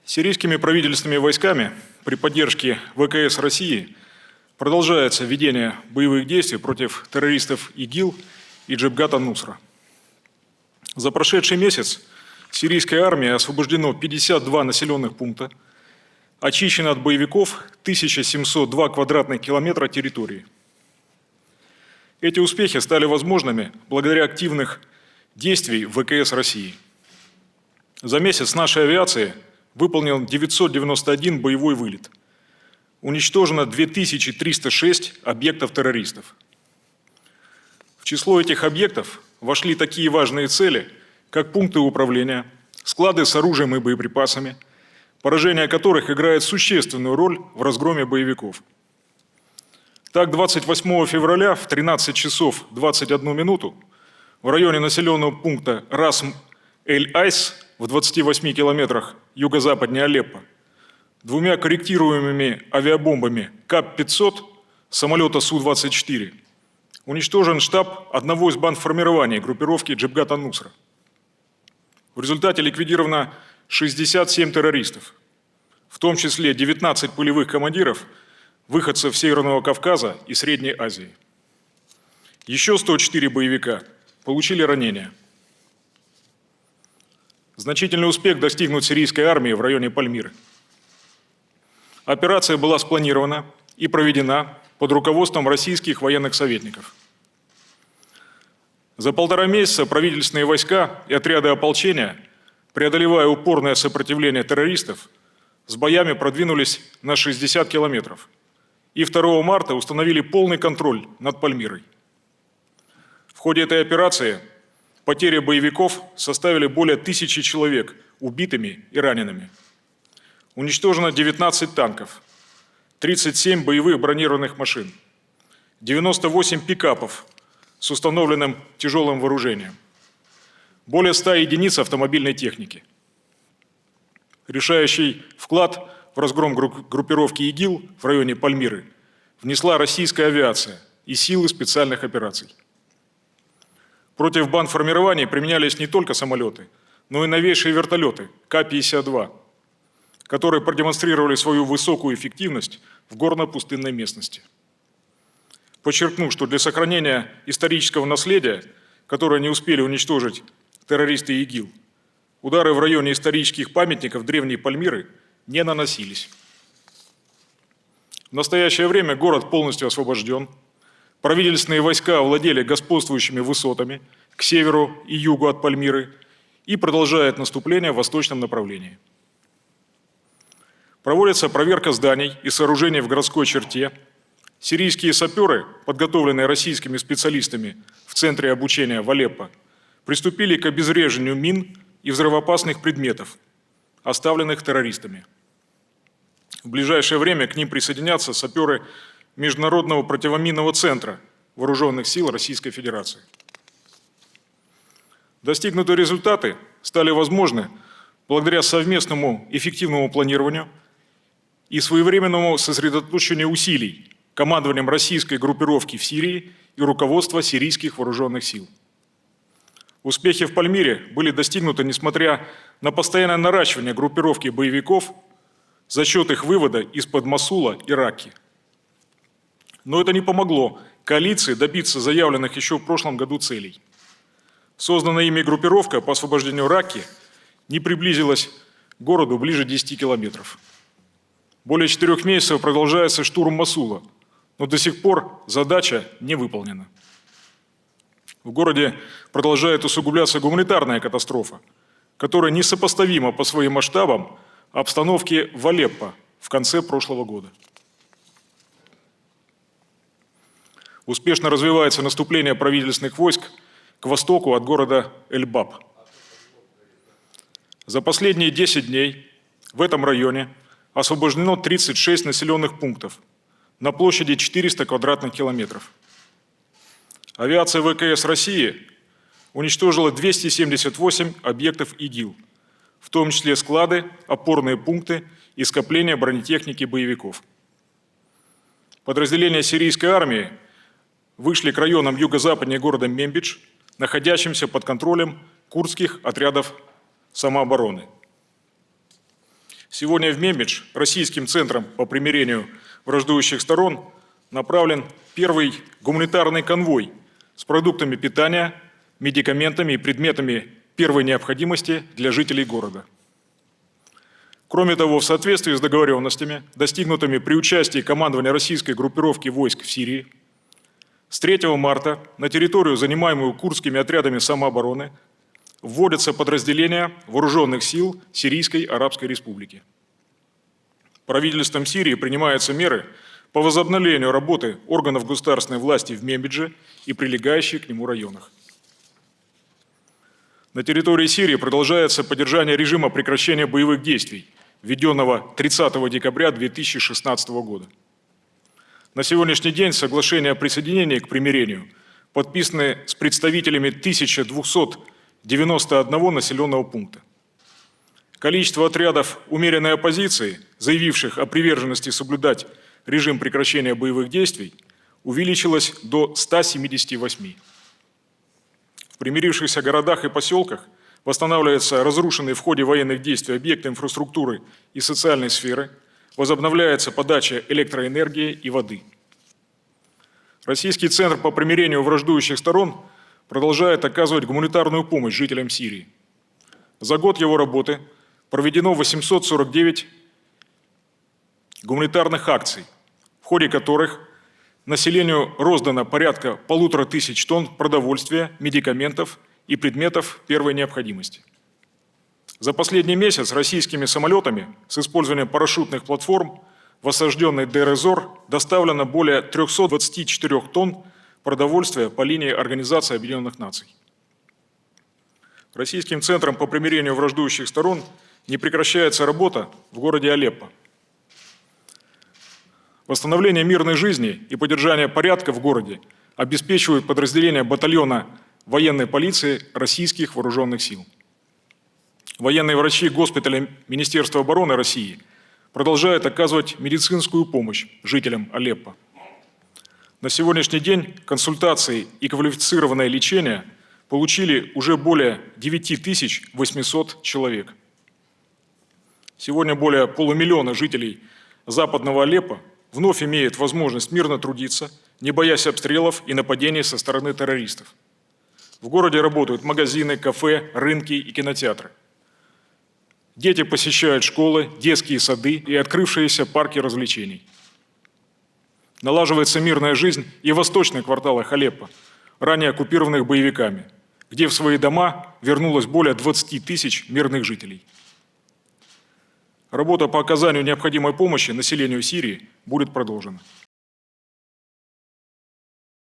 Сирийскими правительственными войсками при поддержке ВКС России продолжается ведение боевых действий против террористов ИГИЛ и Джабхат ан-Нусра. За прошедший месяц сирийской армией освобождено 52 населенных пункта, очищено от боевиков 1702 квадратных километра территории. Эти успехи стали возможными благодаря активных действий ВКС России. За месяц нашей авиации выполнен 991 боевой вылет. Уничтожено 2306 объектов террористов. В число этих объектов вошли такие важные цели, как пункты управления, склады с оружием и боеприпасами, поражение которых играет существенную роль в разгроме боевиков. Так, 28 февраля в 13 часов 21 минуту в районе населенного пункта Расм-эль-Айс в 28 километрах юго-западнее Алеппо двумя корректируемыми авиабомбами КАП-500 самолета Су-24 уничтожен штаб одного из бандформирований группировки Джабхат ан-Нусра. В результате ликвидировано 67 террористов, в том числе 19 полевых командиров, выходцев Северного Кавказа и Средней Азии. Еще 104 боевика получили ранения. Значительный успех достигнут сирийской армией в районе Пальмиры. Операция была спланирована и проведена под руководством российских военных советников. За 1,5 месяца правительственные войска и отряды ополчения, преодолевая упорное сопротивление террористов, с боями продвинулись на 60 километров и 2 марта установили полный контроль над Пальмирой. В ходе этой операции потери боевиков составили более 1000 человек убитыми и ранеными. Уничтожено 19 танков, 37 боевых бронированных машин, 98 пикапов с установленным тяжелым вооружением, более 100 единиц автомобильной техники. Решающий вклад в разгром группировки ИГИЛ в районе Пальмиры внесла российская авиация и силы специальных операций. Против бандформирований применялись не только самолеты, но и новейшие вертолеты К-52, которые продемонстрировали свою высокую эффективность в горно-пустынной местности. Подчеркну, что для сохранения исторического наследия, которое не успели уничтожить террористы ИГИЛ, удары в районе исторических памятников древней Пальмиры не наносились. В настоящее время город полностью освобожден. Правительственные войска овладели господствующими высотами к северу и югу от Пальмиры и продолжают наступление в восточном направлении. Проводится проверка зданий и сооружений в городской черте. Сирийские саперы, подготовленные российскими специалистами в центре обучения в Алеппо, приступили к обезвреживанию мин и взрывоопасных предметов, оставленных террористами. В ближайшее время к ним присоединятся саперы Международного противоминного центра Вооруженных сил Российской Федерации. Достигнутые результаты стали возможны благодаря совместному эффективному планированию и своевременному сосредоточению усилий командованием российской группировки в Сирии и руководства сирийских вооруженных сил. Успехи в Пальмире были достигнуты несмотря на постоянное наращивание группировки боевиков за счет их вывода из-под Мосула и Ракки. Но это не помогло коалиции добиться заявленных еще в прошлом году целей. Созданная ими группировка по освобождению Ракки не приблизилась к городу ближе 10 километров. Более 4 месяцев продолжается штурм Мосула, но до сих пор задача не выполнена. В городе продолжает усугубляться гуманитарная катастрофа, которая несопоставима по своим масштабам обстановке в Алеппо в конце прошлого года. Успешно развивается наступление правительственных войск к востоку от города Эль-Баб. За последние 10 дней в этом районе освобождено 36 населенных пунктов на площади 400 квадратных километров. Авиация ВКС России уничтожила 278 объектов ИГИЛ, в том числе склады, опорные пункты и скопления бронетехники боевиков. Подразделения сирийской армии вышли к районам юго-западнее города Мембидж, находящимся под контролем курдских отрядов самообороны. Сегодня в Мембидж российским центром по примирению враждующих сторон направлен первый гуманитарный конвой с продуктами питания, медикаментами и предметами первой необходимости для жителей города. Кроме того, в соответствии с договоренностями, достигнутыми при участии командования российской группировки войск в Сирии, с 3 марта на территорию, занимаемую курдскими отрядами самообороны, вводятся подразделения вооруженных сил Сирийской Арабской Республики. Правительством Сирии принимаются меры по возобновлению работы органов государственной власти в Мембидже и прилегающих к нему районах. На территории Сирии продолжается поддержание режима прекращения боевых действий, введенного 30 декабря 2016 года. На сегодняшний день соглашения о присоединении к примирению подписаны с представителями 1291 населенного пункта. Количество отрядов умеренной оппозиции, заявивших о приверженности соблюдать режим прекращения боевых действий, увеличилось до 178. В примирившихся городах и поселках восстанавливаются разрушенные в ходе военных действий объекты инфраструктуры и социальной сферы, возобновляется подача электроэнергии и воды. Российский центр по примирению враждующих сторон продолжает оказывать гуманитарную помощь жителям Сирии. За год его работы проведено 849 гуманитарных акций, в ходе которых населению роздано порядка 1500 тонн продовольствия, медикаментов и предметов первой необходимости. За последний месяц российскими самолетами с использованием парашютных платформ в осажденный Дейр-эз-Зор доставлено более 324 тонн продовольствия по линии Организации Объединенных Наций. Российским центром по примирению враждующих сторон не прекращается работа в городе Алеппо. Восстановление мирной жизни и поддержание порядка в городе обеспечивают подразделения батальона военной полиции российских вооруженных сил. Военные врачи госпиталя Министерства обороны России продолжают оказывать медицинскую помощь жителям Алеппо. На сегодняшний день консультации и квалифицированное лечение получили уже более 9800 человек. Сегодня более полумиллиона жителей западного Алеппо вновь имеют возможность мирно трудиться, не боясь обстрелов и нападений со стороны террористов. В городе работают магазины, кафе, рынки и кинотеатры. Дети посещают школы, детские сады и открывшиеся парки развлечений. Налаживается мирная жизнь и в восточных кварталах Алеппо, ранее оккупированных боевиками, где в свои дома вернулось более 20 тысяч мирных жителей. Работа по оказанию необходимой помощи населению Сирии будет продолжена.